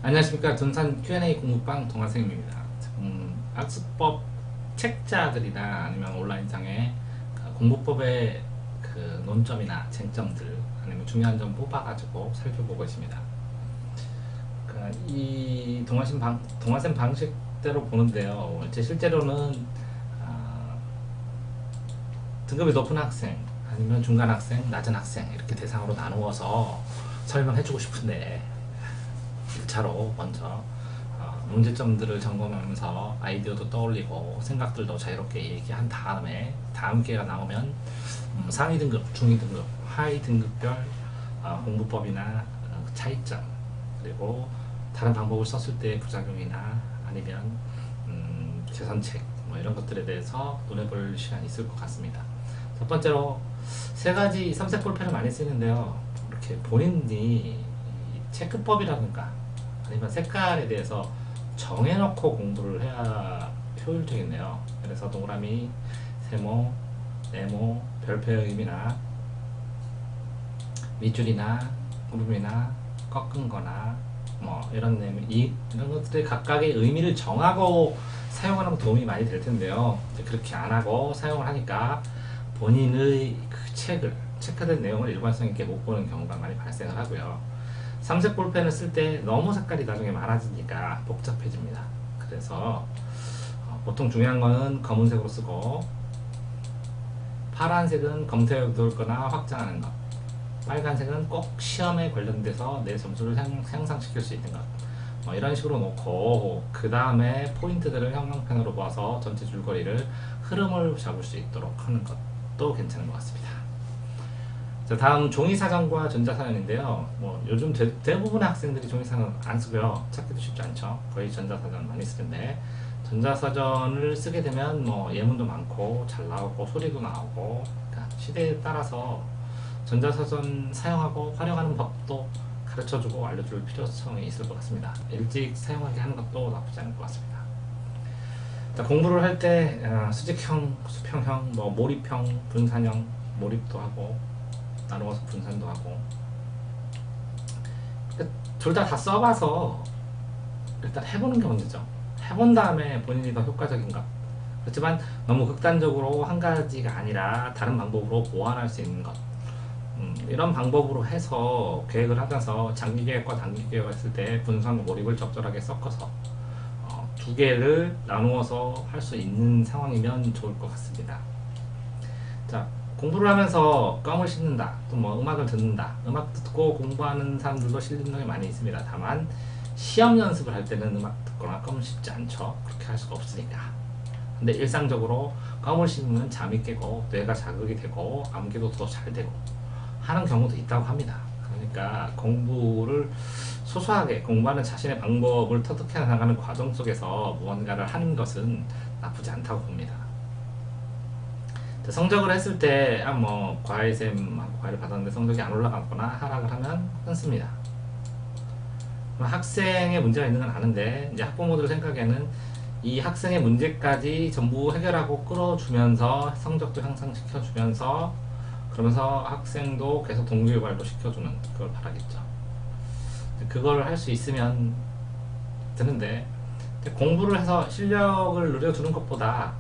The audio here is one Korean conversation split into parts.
안녕하십니까. 둔산 Q&A 공부방 동아생입니다. 학습법 책자들이나 아니면 온라인상의 그 공부법의 그 논점이나 쟁점들 아니면 중요한 점 뽑아가지고 살펴보고 있습니다. 이 동아생 방식대로 보는데요. 이제 실제로는 등급이 높은 학생 아니면 중간 학생, 낮은 학생 이렇게 대상으로 나누어서 설명해주고 싶은데 1차로 먼저 문제점들을 점검하면서 아이디어도 떠올리고 생각들도 자유롭게 얘기한 다음에 다음 기회가 나오면 상위 등급, 중위 등급, 하위 등급별 공부법이나 차이점 그리고 다른 방법을 썼을 때의 부작용이나 아니면 개선책 뭐 이런 것들에 대해서 논해볼 시간이 있을 것 같습니다. 첫 번째로 세 가지 삼색 볼펜을 많이 쓰는데요. 이렇게 본인이 체크법이라든가 아니면 색깔에 대해서 정해놓고 공부를 해야 효율적이네요. 그래서 동그라미, 세모, 네모, 별표의 의미나 밑줄이나 구름이나 꺾은 거나 뭐 이런 이런 것들의 각각의 의미를 정하고 사용하는 도움이 많이 될 텐데요. 그렇게 안 하고 사용을 하니까 본인의 그 체크된 내용을 일관성 있게 못 보는 경우가 많이 발생을 하고요. 삼색 볼펜을 쓸 때 너무 색깔이 나중에 많아지니까 복잡해집니다. 그래서 보통 중요한 거는 검은색으로 쓰고 파란색은 검색해두거나 확장하는 것, 빨간색은 꼭 시험에 관련돼서 내 점수를 향상시킬 수 있는 것, 뭐 이런 식으로 놓고 그 다음에 포인트들을 형광펜으로 봐서 전체 줄거리를 흐름을 잡을 수 있도록 하는 것도 괜찮은 것 같습니다. 자, 다음 종이사전과 전자사전인데요. 뭐 요즘 대부분의 학생들이 종이사전 안 쓰고요. 찾기도 쉽지 않죠. 거의 전자사전 많이 쓰는데 전자사전을 쓰게 되면 뭐 예문도 많고 잘 나오고 소리도 나오고 그러니까 시대에 따라서 전자사전 사용하고 활용하는 법도 가르쳐주고 알려줄 필요성이 있을 것 같습니다. 일찍 사용하게 하는 것도 나쁘지 않을 것 같습니다. 자, 공부를 할 때 수직형, 수평형, 뭐 몰입형, 분산형, 몰입도 하고 나누어서 분산도 하고 둘 다 써봐서 일단 해보는 게 먼저죠. 해본 다음에 본인이 더 효과적인가. 그렇지만 너무 극단적으로 한 가지가 아니라 다른 방법으로 보완할 수 있는 것 이런 방법으로 해서 계획을 하면서 장기 계획과 단기 계획을 했을 때 분산 몰입을 적절하게 섞어서 두 개를 나누어서 할 수 있는 상황이면 좋을 것 같습니다. 자, 공부를 하면서 껌을 씹는다, 또 뭐 음악을 듣는다, 음악 듣고 공부하는 사람들도 실력이 많이 있습니다. 다만 시험 연습을 할 때는 음악 듣거나 껌을 씹지 않죠. 그렇게 할 수가 없으니까. 근데 일상적으로 껌을 씹으면 잠이 깨고 뇌가 자극이 되고 암기도 더 잘 되고 하는 경우도 있다고 합니다. 그러니까 공부를 소소하게 공부하는 자신의 방법을 터득해 나가는 과정 속에서 무언가를 하는 것은 나쁘지 않다고 봅니다. 성적을 했을 때 뭐 과외쌤하고 과외를 받았는데 성적이 안 올라가거나 하락을 하면 끊습니다. 학생의 문제가 있는 건 아는데 이제 학부모들 생각에는 이 학생의 문제까지 전부 해결하고 끌어주면서 성적도 향상시켜주면서 그러면서 학생도 계속 동기유발도 시켜주는 그걸 바라겠죠. 그걸 할 수 있으면 되는데 공부를 해서 실력을 늘려주는 것보다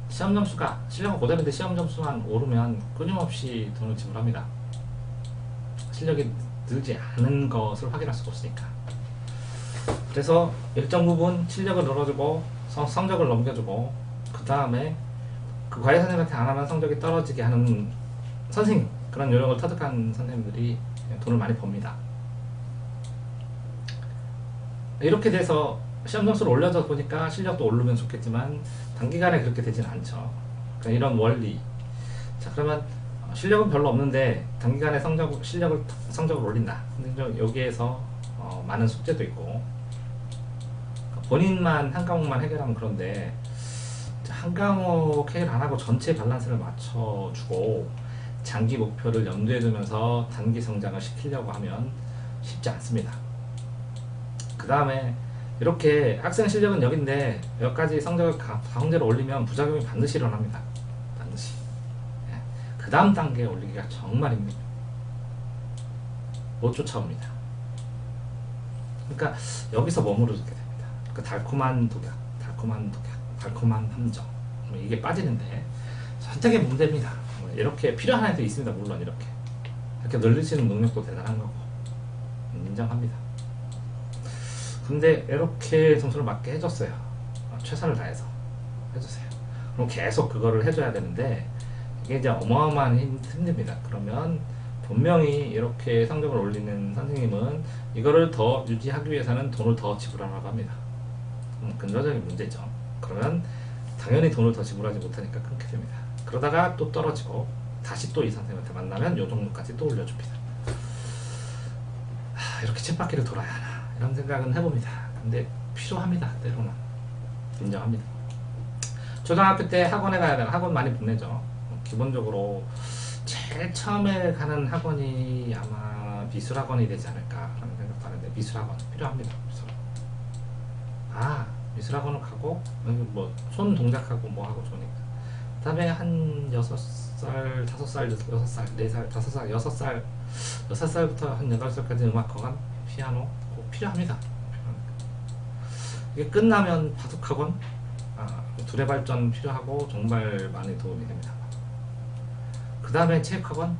시험 점수가 실력은 그대로인데 시험 점수만 오르면 끊임없이 돈을 지불합니다. 실력이 늘지 않은 것을 확인할 수가 없으니까. 그래서 일정 부분 실력을 늘어주고 성적을 넘겨주고 그 다음에 그 과외 선생님한테 안 하면 성적이 떨어지게 하는 선생님, 그런 요령을 터득한 선생님들이 돈을 많이 법니다. 이렇게 돼서 시험 점수를 올려서 보니까 실력도 오르면 좋겠지만 단기간에 그렇게 되지는 않죠. 그러니까 이런 원리. 자, 그러면 실력은 별로 없는데 단기간에 성적을 올린다. 근데 여기에서 많은 숙제도 있고 본인만 한 과목만 해결하면 그런데 한 과목 해결 안 하고 전체 밸런스를 맞춰주고 장기 목표를 염두에 두면서 단기 성장을 시키려고 하면 쉽지 않습니다. 그 다음에 이렇게 학생 실력은 여긴데 여기까지 성적을 가운데로 올리면 부작용이 반드시 일어납니다. 반드시. 그 다음 단계에 올리기가 정말 힘듭니다. 못 쫓아옵니다. 그러니까 여기서 머무르게 됩니다. 그 달콤한 독약, 달콤한 함정 이게 빠지는데 선택의 문제입니다. 이렇게 필요한 애도 있습니다. 물론 이렇게 늘리시는 능력도 대단한 거고 인정합니다. 근데 이렇게 점수를 맞게 해줬어요. 최선을 다해서 해주세요. 그럼 계속 그거를 해줘야 되는데 이게 이제 어마어마한 힘듭니다. 그러면 분명히 이렇게 성적을 올리는 선생님은 이거를 더 유지하기 위해서는 돈을 더 지불하라고 합니다. 근본적인 문제죠. 그러면 당연히 돈을 더 지불하지 못하니까 끊게 됩니다. 그러다가 또 떨어지고 다시 또 이 선생님한테 만나면 요 정도까지 또 올려줍니다. 이렇게 쳇바퀴를 돌아야 하나 이런 생각은 해봅니다. 근데 필요합니다. 때로는 인정합니다. 초등학교 때 학원에 가야 되나 학원 많이 보내죠. 기본적으로 제일 처음에 가는 학원이 아마 미술학원이 되지 않을까 라는 생각도 하는데 미술학원 필요합니다. 미술학원을 가고 뭐 손 동작하고 뭐하고 좋으니까 그 다음에 한 6살, 5살, 6살, 4살, 5살, 6살 6살부터 한 8살까지 음악학원, 피아노 꼭 필요합니다. 이게 끝나면 바둑학원 두뇌발전 필요하고 정말 많이 도움이 됩니다. 그 다음에 체육학원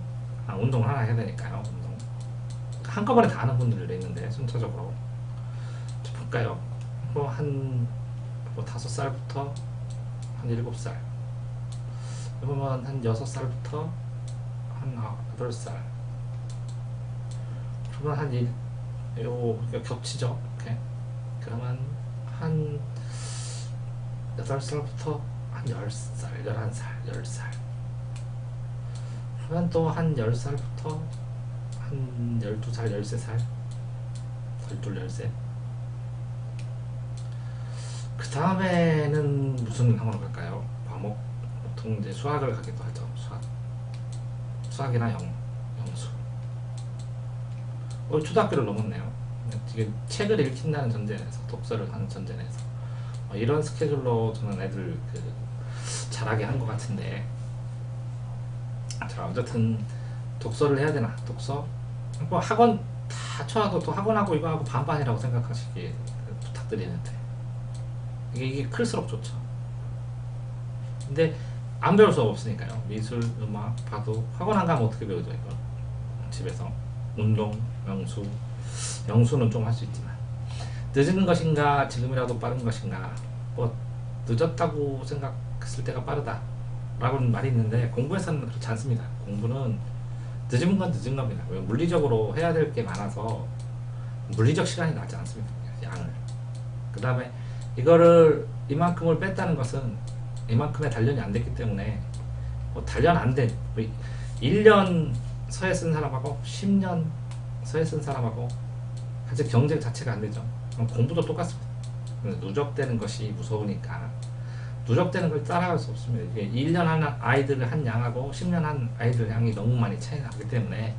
운동을 하나 해야 되니까요. 운동 한꺼번에 다 하는 분들도 있는데 순차적으로 볼까요? 한 5살부터 한 7살 그러면 한 6살부터 한 8살 그러면 겹치죠. 이렇게. 그러면 한 8살부터 한 10살, 11살, 10살 그러면 또 한 10살부터 한 12살, 13살 12, 13 그 다음에는 무슨 학원을 갈까요? 과목 보통 이제 수학을 가기도 하죠. 수학이나 영수. 초등학교를 넘었네요. 지금 책을 읽힌다는 전제에서 독서를 하는 전제에서 이런 스케줄로 저는 애들 잘하게 한 것 같은데 자 어쨌든 독서를 해야 되나 독서 뭐 학원 다 쳐도 또 학원하고 이거 하고 반반이라고 생각하시기 부탁드리는데 이게 클수록 좋죠. 근데 안 배울 수가 없으니까요. 미술, 음악, 바둑 학원 안 가면 어떻게 배우죠 이거? 집에서 운동, 영수는 좀 할 수 있지만 늦은 것인가 지금이라도 빠른 것인가 뭐 늦었다고 생각했을 때가 빠르다 라고는 말이 있는데 공부에서는 그렇지 않습니다. 공부는 늦은 건 늦은 겁니다. 왜 물리적으로 해야 될 게 많아서 물리적 시간이 나지 않습니다. 양을 그 다음에 이거를 이만큼을 뺐다는 것은 이만큼의 단련이 안 됐기 때문에 단련 안 된 1년 서예 쓴 사람하고 10년 서예 쓴 사람하고 아직 경쟁 자체가 안 되죠. 공부도 똑같습니다. 누적되는 것이 무서우니까 누적되는 걸 따라갈 수 없습니다. 이게 1년 한 아이들 한 양하고 10년 한 아이들 양이 너무 많이 차이 나기 때문에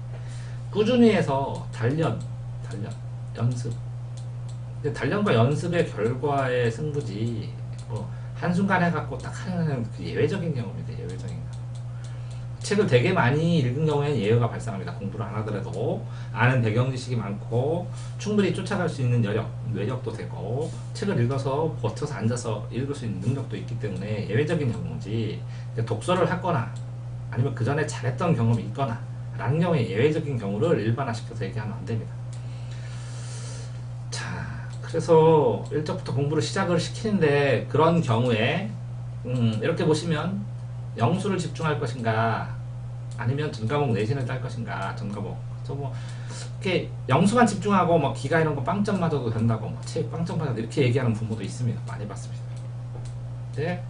꾸준히 해서 단련, 연습 단련과 연습의 결과의 승부지 한순간 해갖고 딱 하는 예외적인 경우입니다. 예외적인 경우. 책을 되게 많이 읽은 경우에는 예외가 발생합니다. 공부를 안 하더라도 아는 배경 지식이 많고 충분히 쫓아갈 수 있는 여력, 뇌력도 되고 책을 읽어서 버텨서 앉아서 읽을 수 있는 능력도 있기 때문에 예외적인 경우지 독서를 하거나 아니면 그 전에 잘했던 경험이 있거나 라는 경우에 예외적인 경우를 일반화시켜서 얘기하면 안 됩니다. 자, 그래서 일적부터 공부를 시작을 시키는데 그런 경우에 이렇게 보시면 영수를 집중할 것인가 아니면 전과목 내신을 딸 것인가 전과목 이렇게 영수만 집중하고 뭐 기가 이런 거 빵점 맞아도 된다고 책 빵점 맞아도 이렇게 얘기하는 부모도 있습니다. 많이 봤습니다. 근데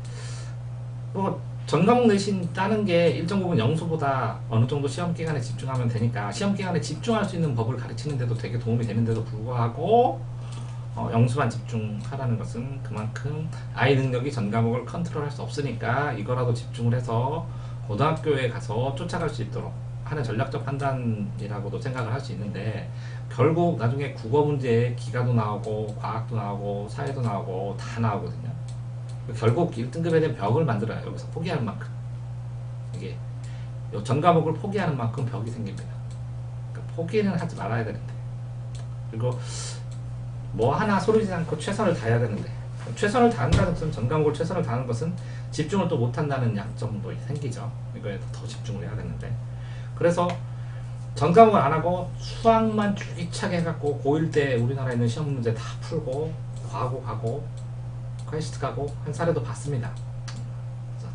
전과목 내신 따는 게 일정 부분 영수보다 어느 정도 시험 기간에 집중하면 되니까 시험 기간에 집중할 수 있는 법을 가르치는데도 되게 도움이 되는데도 불구하고 영수만 집중하라는 것은 그만큼 아이 능력이 전 과목을 컨트롤할 수 없으니까 이거라도 집중을 해서 고등학교에 가서 쫓아갈 수 있도록 하는 전략적 판단이라고도 생각을 할 수 있는데 결국 나중에 국어 문제에 기가도 나오고 과학도 나오고 사회도 나오고 다 나오거든요. 결국 1등급에 대한 벽을 만들어요. 여기서 포기하는 만큼 이게 전 과목을 포기하는 만큼 벽이 생깁니다. 그러니까 포기는 하지 말아야 되는데 그리고 뭐 하나 소리지 않고 최선을 다해야 되는데, 최선을 다한다는 것은, 전 과목을 최선을 다하는 것은 집중을 또 못한다는 약점도 생기죠. 이거에 더 집중을 해야 되는데, 그래서 전 과목을 안 하고 수학만 줄기차게 해갖고 고1 때 우리나라에 있는 시험 문제 다 풀고 과고 가고 퀘스트 가고 한 사례도 봤습니다.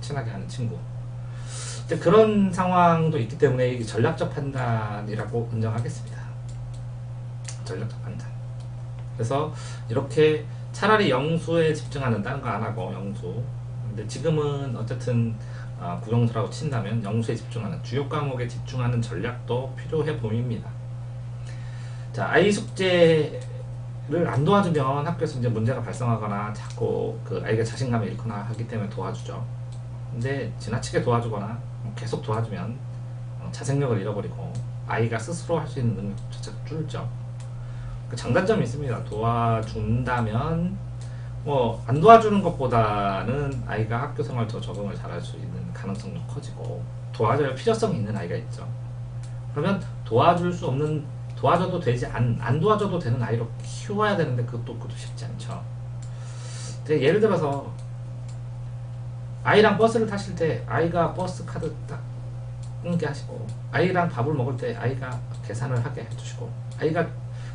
친하게 하는 친구. 그런 상황도 있기 때문에 이게 전략적 판단이라고 인정하겠습니다. 전략적 판단. 그래서 이렇게 차라리 영수에 집중하는, 다른 거 안 하고 영수. 근데 지금은 어쨌든 국영수라고 친다면 영수에 집중하는, 주요 과목에 집중하는 전략도 필요해 보입니다. 자, 아이 숙제를 안 도와주면 학교에서 이제 문제가 발생하거나 자꾸 그 아이가 자신감을 잃거나 하기 때문에 도와주죠. 근데 지나치게 도와주거나 계속 도와주면 자생력을 잃어버리고 아이가 스스로 할 수 있는 능력 자체가 줄죠. 그 장단점이 있습니다. 도와준다면 뭐 안 도와주는 것보다는 아이가 학교 생활 더 적응을 잘할 수 있는 가능성도 커지고, 도와줘야 필요성이 있는 아이가 있죠. 그러면 도와줄 수 없는, 도와줘도 되지 안 도와줘도 되는 아이로 키워야 되는데 그것도 쉽지 않죠. 예를 들어서 아이랑 버스를 타실 때 아이가 버스 카드 딱 끊게 하시고, 아이랑 밥을 먹을 때 아이가 계산을 하게 해주시고, 아이가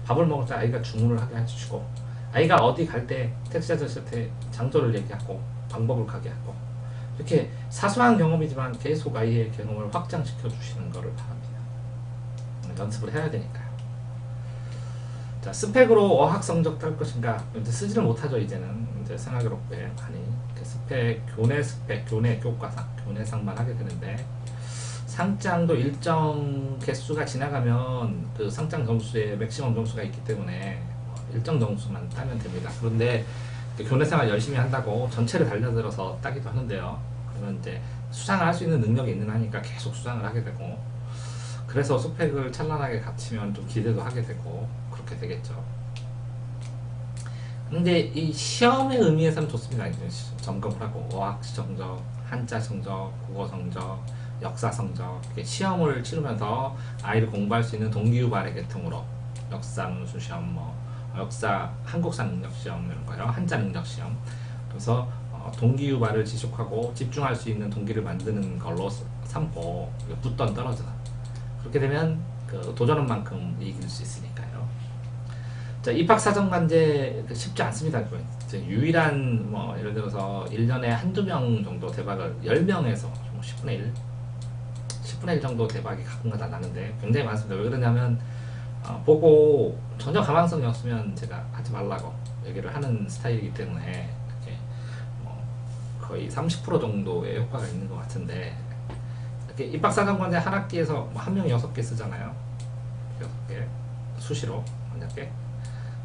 밥을 먹을 때 아이가 주문을 하게 해주시고, 아이가 어디 갈 때 택시 아저씨한테 장소를 얘기하고 방법을 가게 하고, 이렇게 사소한 경험이지만 계속 아이의 경험을 확장시켜 주시는 것을 바랍니다. 연습을 해야 되니까요. 자, 스펙으로 어학 성적 딸 것인가? 이제 쓰지를 못하죠. 이제는 이제 생활기록부에 많이 스펙, 교내 스펙, 교내 교과상, 교내상만 하게 되는데, 상장도 일정 개수가 지나가면 그 상장 점수에 맥시멈 점수가 있기 때문에 일정 점수만 따면 됩니다. 그런데 교내생활 열심히 한다고 전체를 달려들어서 따기도 하는데요. 그러면 이제 수상을 할 수 있는 능력이 있는 하니까 계속 수상을 하게 되고, 그래서 스펙을 찬란하게 갖추면 좀 기대도 하게 되고 그렇게 되겠죠. 근데 이 시험의 의미에서는 좋습니다. 이제 점검을 하고 어학 성적, 한자 성적, 국어 성적, 역사 성적, 시험을 치르면서 아이를 공부할 수 있는 동기유발의 계통으로 역사 논술 시험, 뭐 역사 한국사 능력 시험 이런 거요, 한자 능력 시험. 그래서 동기유발을 지속하고 집중할 수 있는 동기를 만드는 걸로 삼고, 붙던 떨어져서 그렇게 되면 그 도전한 만큼 이길 수 있으니까요. 자, 입학사정관제 쉽지 않습니다. 유일한 뭐 예를 들어서 1년에 한두 명 정도 대박을, 10명에서 10분의 1 10분의 1 정도 대박이 가끔가다 나는데 굉장히 많습니다. 왜 그러냐면 보고 전혀 가망성이 없으면 제가 하지 말라고 얘기를 하는 스타일이기 때문에 이렇게 뭐 거의 30% 정도의 효과가 있는 것 같은데, 이렇게 입학사정관제 한 학기에서 뭐 한 명이 6개 쓰잖아요. 6개 수시로 만약에,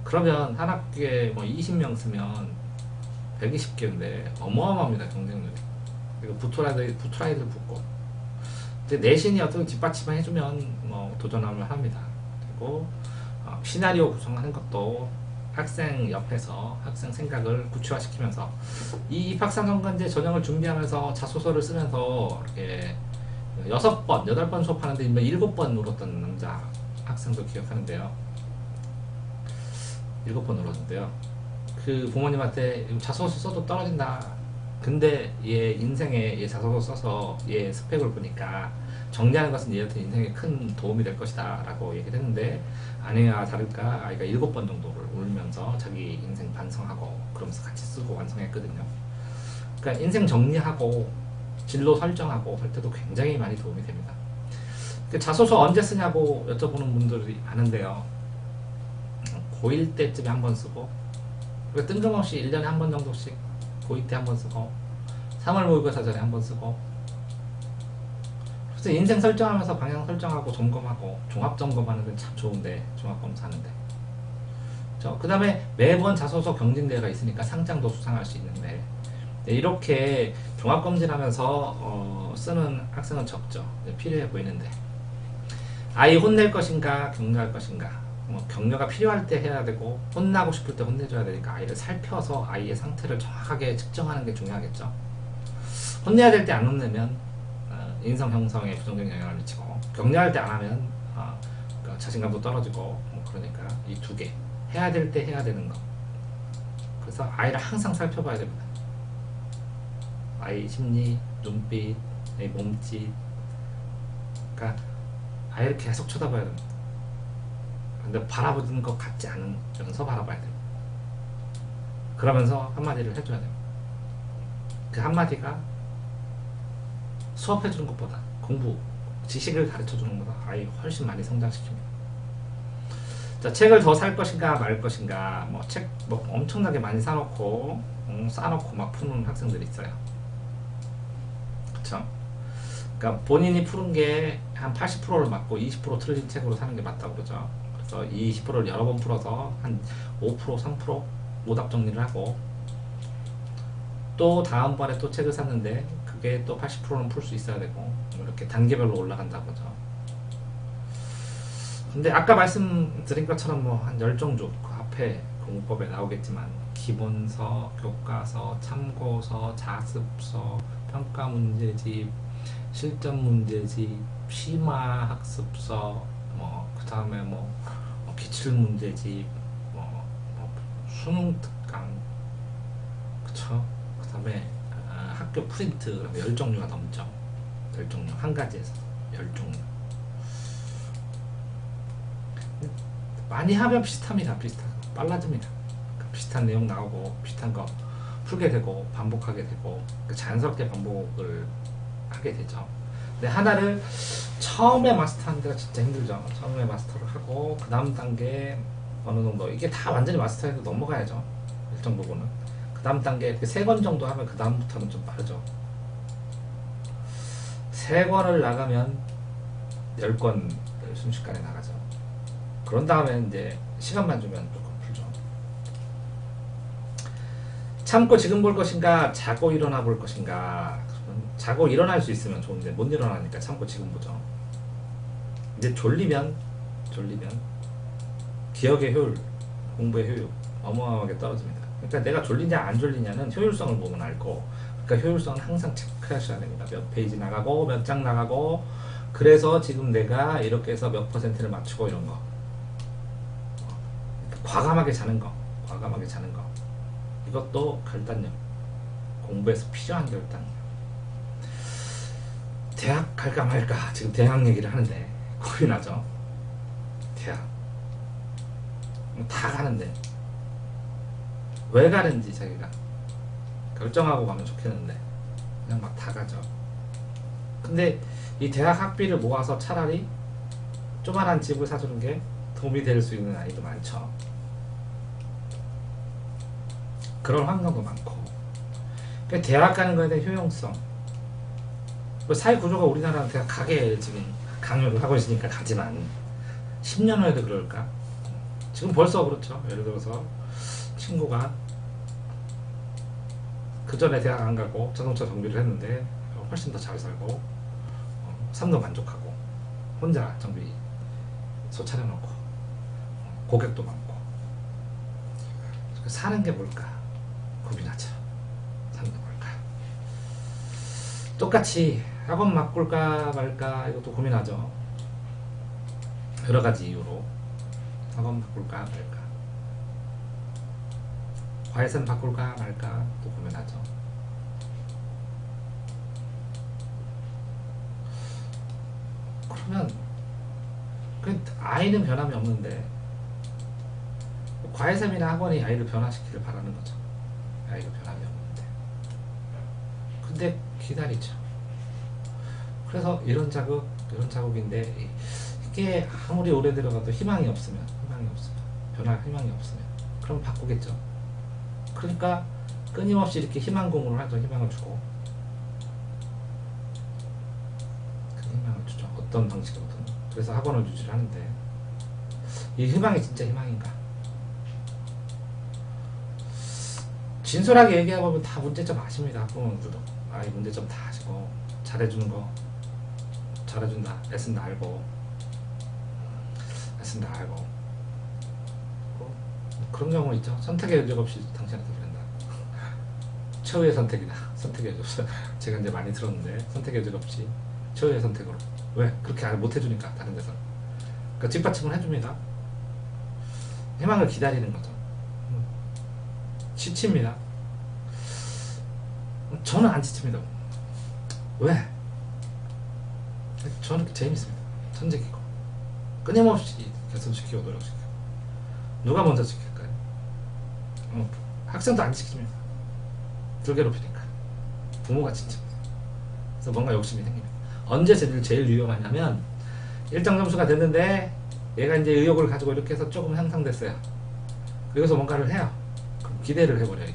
그러면 한 학기에 뭐 20명 쓰면 120개인데 어마어마합니다. 경쟁률이. 그리고 부트라이들 붙고, 근데 내신이 어떻게 뒷받침을 해주면 뭐 도전함을 합니다. 그리고 시나리오 구성하는 것도 학생 옆에서 학생 생각을 구체화시키면서, 이 입학사정관제 전형을 준비하면서 자소서를 쓰면서 이렇게 6번, 8번 수업하는데 7번 울었던 남자 학생도 기억하는데요. 7번 울었는데요. 그 부모님한테 자소서 써도 떨어진다. 근데 얘 인생에 얘 자소서 써서 얘 스펙을 보니까 정리하는 것은 얘한테 인생에 큰 도움이 될 것이다 라고 얘기를 했는데, 아니나 다를까 아이가 7번 정도를 울면서 자기 인생 반성하고 그러면서 같이 쓰고 완성했거든요. 그러니까 인생 정리하고 진로 설정하고 할 때도 굉장히 많이 도움이 됩니다. 자소서 언제 쓰냐고 여쭤보는 분들이 많은데요. 고1 때쯤에 한 번 쓰고, 뜬금없이 1년에 한 번 정도씩 고2 때 한 번 쓰고, 3월 모의고사 전에 한 번 쓰고, 그래서 인생 설정하면서 방향 설정하고 점검하고 종합 점검하는 데 참 좋은데, 종합 검사하는데. 그 다음에 매번 자소서 경진대회가 있으니까 상장도 수상할 수 있는데, 이렇게 종합 검진하면서 쓰는 학생은 적죠. 필요해 보이는데, 아이 혼낼 것인가 격려할 것인가, 격려가 필요할 때 해야 되고 혼나고 싶을 때 혼내줘야 되니까 아이를 살펴서 아이의 상태를 정확하게 측정하는 게 중요하겠죠. 혼내야 될 때 안 혼내면 인성 형성에 부정적인 영향을 미치고, 격려할 때 안 하면 자신감도 떨어지고, 그러니까 이 두 개 해야 될 때 해야 되는 거. 그래서 아이를 항상 살펴봐야 됩니다. 아이 심리, 눈빛, 아이 몸짓. 그러니까 아이를 계속 쳐다봐야 됩니다. 근데 바라보는 것 같지 않으면서 바라봐야 됩니다. 그러면서 한마디를 해줘야 됩니다. 그 한마디가 수업해주는 것보다 공부, 지식을 가르쳐주는 것보다 아이 훨씬 많이 성장시킵니다. 자, 책을 더 살 것인가 말 것인가, 뭐 책 뭐 엄청나게 많이 사놓고 싸놓고 막 푸는 학생들이 있어요. 그쵸? 그러니까 본인이 푸는 게 한 80%를 맞고 20% 틀린 책으로 사는 게 맞다고 그러죠. 그래서 20%를 여러 번 풀어서 한 5%, 3% 오답 정리를 하고, 또 다음번에 또 책을 샀는데 그게 또 80%는 풀 수 있어야 되고, 이렇게 단계별로 올라간다고 하죠. 근데 아까 말씀드린 것처럼 뭐 한 10종족 그 앞에 공부법에 나오겠지만, 기본서, 교과서, 참고서, 자습서, 평가 문제집, 실전 문제집, 심화 학습서, 뭐 그 다음에 뭐 기출 문제집, 뭐 수능 특강, 그쵸? 그 다음에 학교 프린트 10종류가 넘죠. 10종류, 한 가지에서 10종류. 많이 하면 비슷합니다. 빨라집니다. 그러니까 비슷한 내용 나오고 비슷한 거 풀게 되고 반복하게 되고, 자연스럽게 반복을 하게 되죠. 근데 하나를 처음에 마스터하는 데가 진짜 힘들죠. 처음에 마스터를 하고 그 다음 단계 어느 정도, 이게 다 완전히 마스터해도 넘어가야죠. 일정 부분은. 그 다음 단계 3권 정도 하면 그 다음부터는 좀 빠르죠. 3권을 나가면 10권을 순식간에 나가죠. 그런 다음에 이제 시간만 주면 조금 풀죠. 참고 지금 볼 것인가, 자고 일어나 볼 것인가. 자고 일어날 수 있으면 좋은데 못 일어나니까 참고 지금 보죠. 이제 졸리면 기억의 효율, 공부의 효율 어마어마하게 떨어집니다. 그러니까 내가 졸리냐 안 졸리냐는 효율성을 보면 알고, 그러니까 효율성은 항상 체크하셔야 됩니다. 몇 페이지 나가고 몇 장 나가고, 그래서 지금 내가 이렇게 해서 몇 퍼센트를 맞추고 이런 거. 과감하게 자는 거, 이것도 결단력, 공부에서 필요한 결단력. 대학 갈까 말까, 지금 대학 얘기를 하는데 겁이 나죠. 대학 다 가는데 왜 가는지 자기가 결정하고 가면 좋겠는데 그냥 막 다 가죠. 근데 이 대학 학비를 모아서 차라리 조그만한 집을 사주는 게 도움이 될 수 있는 아이도 많죠. 그런 환경도 많고. 그러니까 대학 가는 거에 대한 효용성, 사회 구조가 우리나라는 대학 가게 지금 강요를 하고 있으니까 가지만 10년 후에도 그럴까? 지금 벌써 그렇죠. 예를 들어서 친구가 그 전에 대학 안 가고 자동차 정비를 했는데 훨씬 더 잘 살고, 삶도 만족하고, 혼자 정비소 차려놓고, 고객도 많고. 사는 게 뭘까? 고민하죠. 사는 게 뭘까? 똑같이 학원 바꿀까 말까, 이것도 고민하죠. 여러 가지 이유로 학원 바꿀까 말까, 과외생 바꿀까 말까 또 고민하죠. 그러면 그 아이는 변함이 없는데 과외쌤이나 학원이 아이를 변화시키길 바라는 거죠. 아이가 변함이 없는데. 근데 기다리죠. 그래서 이런 자국인데, 이게 아무리 오래 들어가도 희망이 없으면, 변할 희망이 없으면 그럼 바꾸겠죠. 그러니까 끊임없이 이렇게 희망공으로 하죠. 희망을 주고, 그 희망을 주죠. 어떤 방식으로든. 그래서 학원을 유지를 하는데, 이 희망이 진짜 희망인가? 진솔하게 얘기해보면 다 문제점 아십니다. 학부모들도 아이 문제점 다 아시고, 잘해주는 거 잘해준다, 애쓴다 알고, 그런 경우 있죠. 선택의 여지가 없이 당신한테 그런다. 최후의 선택이다. 선택의 여지 없어. 제가 이제 많이 들었는데, 선택의 여지가 없이 최후의 선택으로. 왜? 그렇게 못 해주니까 다른 데서. 그러니까 뒷받침을 해줍니다. 희망을 기다리는 거죠. 지칩니다. 저는 안 지칩니다. 왜? 저는 재밌습니다. 천재기고 끊임없이 개선시키고 노력시키고. 누가 먼저 지킬까요? 학생도 안 지킵니다. 덜 괴롭히니까. 부모가 지칩니다. 그래서 뭔가 욕심이 생깁니다. 언제 제일 유용하냐면 일정 점수가 됐는데 얘가 이제 의욕을 가지고 이렇게 해서 조금 향상됐어요. 여기서 뭔가를 해요. 그럼 기대를 해버려요.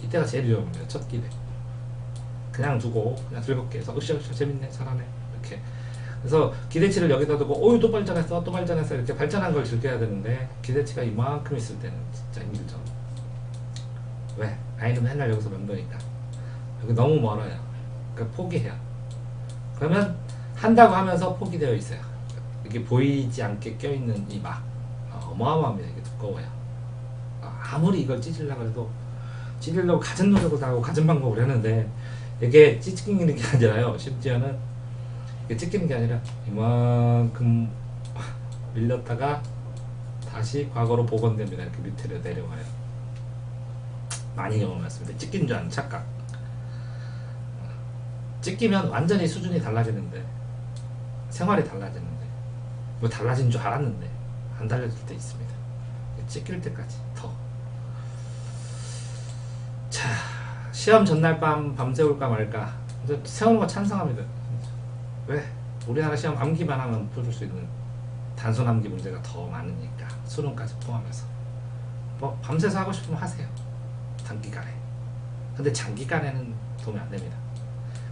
이때가 제일 유용합니다. 첫 기대. 그냥 두고 그냥 즐겁게 해서 으쌰으쌰 재밌네 잘하네 이렇게. 그래서 기대치를 여기다 두고 오유 또 발전했어 또 발전했어 이렇게 발전한 걸 즐겨야 되는데 기대치가 이만큼 있을 때는 진짜 힘들죠. 왜? 아이는 맨날 여기서 맴도니까 여기 너무 멀어요. 그러니까 포기해요. 그러면 한다고 하면서 포기되어 있어요. 이게 보이지 않게 껴있는 이 막 어마어마합니다. 이게 두꺼워요. 아무리 이걸 찢으려고 해도 찢으려고 갖은 노력을 다하고 갖은 방법을 하는데 이게 찢기는 게 아니라요. 심지어는 이게 찢기는 게 아니라 이만큼 밀렸다가 다시 과거로 복원됩니다. 이렇게 밑으로 내려와요. 많이 경험했습니다. 찢긴 줄 아는 착각. 찢기면 완전히 수준이 달라지는데 생활이 달라지는데 뭐 달라진 줄 알았는데 안 달라질 때 있습니다. 찢길 때까지 더. 자, 시험 전날 밤새울까 말까. 세우는 거 찬성합니다. 왜? 우리나라 시험 암기만 하면 풀 수 있는 단순 암기 문제가 더 많으니까 수능까지 포함해서 뭐 밤새서 하고 싶으면 하세요. 단기간에. 근데 장기간에는 도움이 안 됩니다.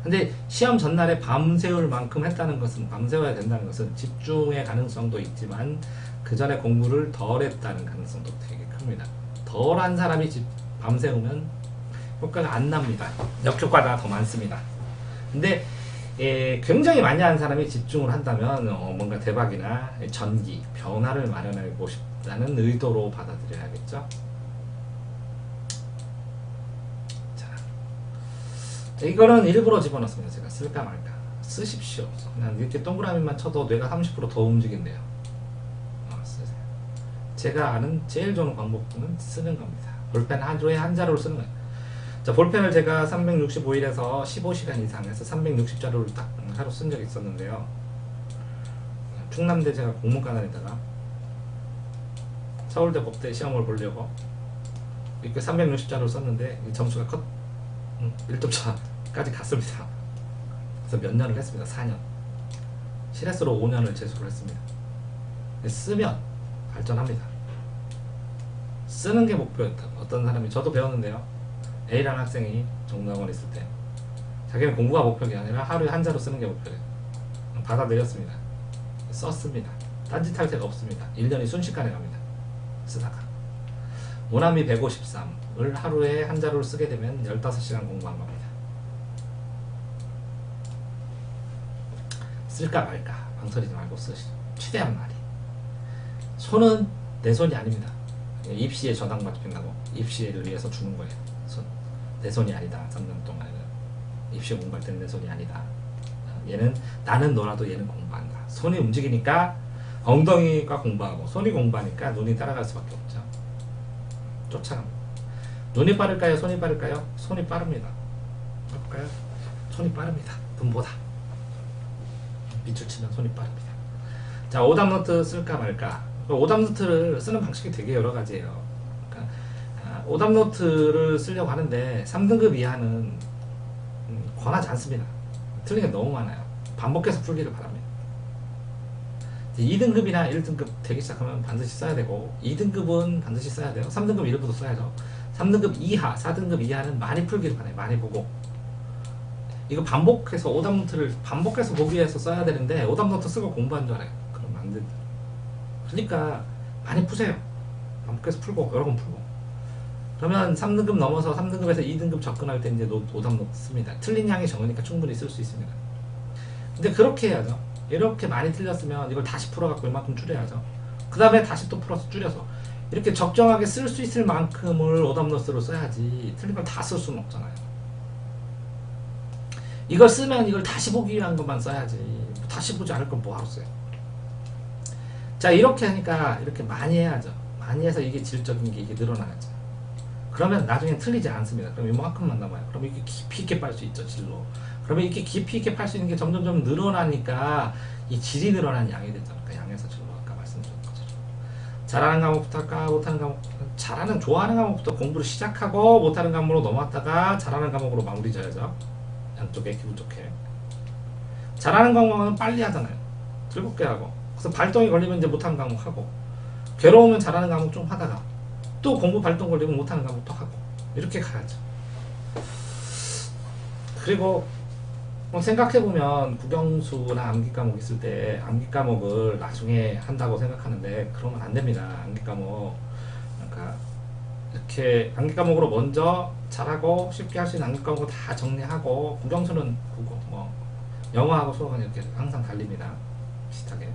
근데 시험 전날에 밤새울 만큼 했다는 것은 밤새워야 된다는 것은 집중의 가능성도 있지만 그 전에 공부를 덜 했다는 가능성도 되게 큽니다. 덜한 사람이 밤새우면 효과가 안 납니다. 역효과가 더 많습니다. 근데 굉장히 많이 한 사람이 집중을 한다면 뭔가 대박이나 전기, 변화를 마련하고 싶다는 의도로 받아들여야겠죠. 자, 이거는 일부러 집어넣습니다. 제가 쓸까 말까. 쓰십시오. 그냥 이렇게 동그라미만 쳐도 뇌가 30% 더 움직인대요. 쓰세요. 제가 아는 제일 좋은 방법은 쓰는 겁니다. 볼펜 하루에 한 자루를 쓰는 거예요. 자, 볼펜을 제가 365일에서 15시간 이상 해서 360자루를 딱 하루 쓴 적이 있었는데요. 충남대 제가 공문과 다니다가 서울대 법대 시험을 보려고 이렇게 360자루를 썼는데 점수가 1점 차까지 갔습니다. 그래서 몇 년을 했습니다. 4년. 실외수로 5년을 재수를 했습니다. 쓰면 발전합니다. 쓰는 게 목표였다. 어떤 사람이 저도 배웠는데요. A라는 학생이 종로학원에 있을 때 자기는 공부가 목표가 아니라 하루에 한 자로 쓰는 게 목표예요. 받아들였습니다. 썼습니다. 딴짓할 새가 없습니다. 1년이 순식간에 갑니다. 쓰다가 모나미 153을 하루에 한 자루를 쓰게 되면 15시간 공부한 겁니다. 쓸까 말까 망설이지 말고 쓰시죠. 최대한 많이. 손은 내 손이 아닙니다. 입시에 저당받힌다고 입시를 위해서 주는 거예요. 내 손이 아니다. 3년 동안은 입시 공부할 때는 내 손이 아니다. 얘는 나는 놀아도 얘는 공부한다. 손이 움직이니까 엉덩이가 공부하고 손이 공부하니까 눈이 따라갈 수밖에 없죠. 쫓아갑니다. 눈이 빠를까요? 손이 빠를까요? 손이 빠릅니다. 볼까요? 손이 빠릅니다. 눈보다. 밑줄 치면 손이 빠릅니다. 자, 오답노트 쓸까 말까. 오답노트를 쓰는 방식이 되게 여러 가지예요. 오답노트를 쓰려고 하는데 3등급 이하는 권하지 않습니다. 틀린 게 너무 많아요. 반복해서 풀기를 바랍니다. 2등급이나 1등급 되기 시작하면 반드시 써야 되고 2등급은 반드시 써야 돼요. 3등급 일부도 써야죠. 3등급 이하, 4등급 이하는 많이 풀기를 바라요. 많이 보고 이거 반복해서 오답노트를 반복해서 보기 위해서 써야 되는데 오답노트 쓰고 공부한 줄 알아요. 그러면 안 된다. 그러니까 많이 푸세요. 반복해서 풀고 여러 번 풀고 그러면 3등급 넘어서 3등급에서 2등급 접근할 때 이제 오답노트 씁니다. 틀린 양이 적으니까 충분히 쓸 수 있습니다. 근데 그렇게 해야죠. 이렇게 많이 틀렸으면 이걸 다시 풀어갖고 이만큼 줄여야죠. 그 다음에 다시 또 풀어서 줄여서 이렇게 적정하게 쓸 수 있을 만큼을 오답노트로 써야지 틀린 걸 다 쓸 수는 없잖아요. 이걸 쓰면 이걸 다시 보기 위한 것만 써야지 다시 보지 않을 건 뭐하러 써요. 자, 이렇게 하니까 이렇게 많이 해야죠. 많이 해서 이게 질적인 게 이게 늘어나겠죠. 그러면 나중엔 틀리지 않습니다. 그럼 이만큼만 남아요. 그러면 이게 깊이 있게 빨 수 있죠, 질로. 그러면 이렇게 깊이 있게 팔 수 있는 게 점점 늘어나니까 이 질이 늘어난 양이 되잖아요. 그 양에서 질로 아까 말씀드린 것처럼. 잘하는 과목부터 할까? 못하는 과목. 잘하는, 좋아하는 과목부터 공부를 시작하고 못하는 과목으로 넘어왔다가 잘하는 과목으로 마무리 져야죠. 양쪽에 기분 좋게. 잘하는 과목은 빨리 하잖아요. 즐겁게 하고. 그래서 발동이 걸리면 이제 못하는 과목 하고. 괴로우면 잘하는 과목 좀 하다가 또 공부 발동 걸리면 못하는 과목 또 하고. 이렇게 가야죠. 그리고 생각해보면 국영수나 암기 과목 있을 때 암기 과목을 나중에 한다고 생각하는데 그러면 안 됩니다. 암기 과목. 그러니까 이렇게 암기 과목으로 먼저 잘하고 쉽게 할 수 있는 암기 과목을 다 정리하고 국영수는 국어, 뭐 영어하고 수학은 이렇게 항상 달립니다. 비슷하게.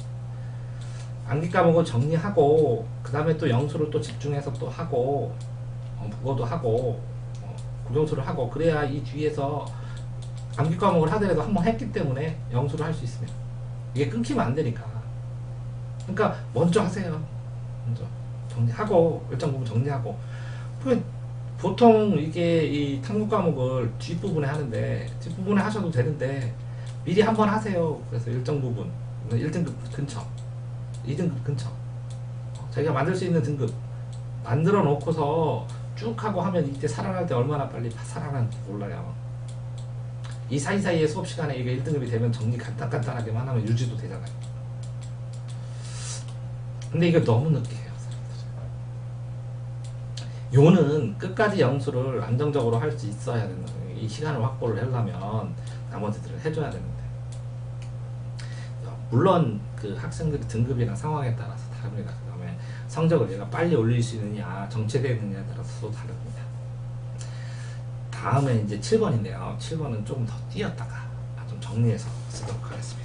암기 과목을 정리하고 그 다음에 또 영수를 또 집중해서 또 하고 국어도 하고 국영수를 하고 그래야 이 뒤에서 암기 과목을 하더라도 한번 했기 때문에 영수를 할 수 있습니다. 이게 끊기면 안 되니까. 그러니까 먼저 하세요. 먼저 정리하고 일정 부분 정리하고. 보통 이게 이 탐구 과목을 뒷부분에 하는데 뒷부분에 하셔도 되는데 미리 한번 하세요. 그래서 일정 부분 1등급 근처 2등급 근처 자기가 만들 수 있는 등급 만들어 놓고서 쭉 하고 하면 이때 살아날 때 얼마나 빨리 살아나는지 몰라요. 이 사이사이에 수업 시간에 이게 1등급이 되면 정리 간단하게만 하면 유지도 되잖아요. 근데 이거 너무 늦게 해요. 요는 끝까지 영수를 안정적으로 할 수 있어야 된다. 이 시간을 확보를 하려면 나머지들을 해줘야 되는데 물론 그 학생들의 등급이나 상황에 따라서 다릅니다. 그 다음에 성적을 얘가 빨리 올릴 수 있느냐 정체되어 있느냐에 따라서도 다릅니다. 다음에 이제 7번인데요. 7번은 조금 더 띄었다가 좀 정리해서 쓰도록 하겠습니다.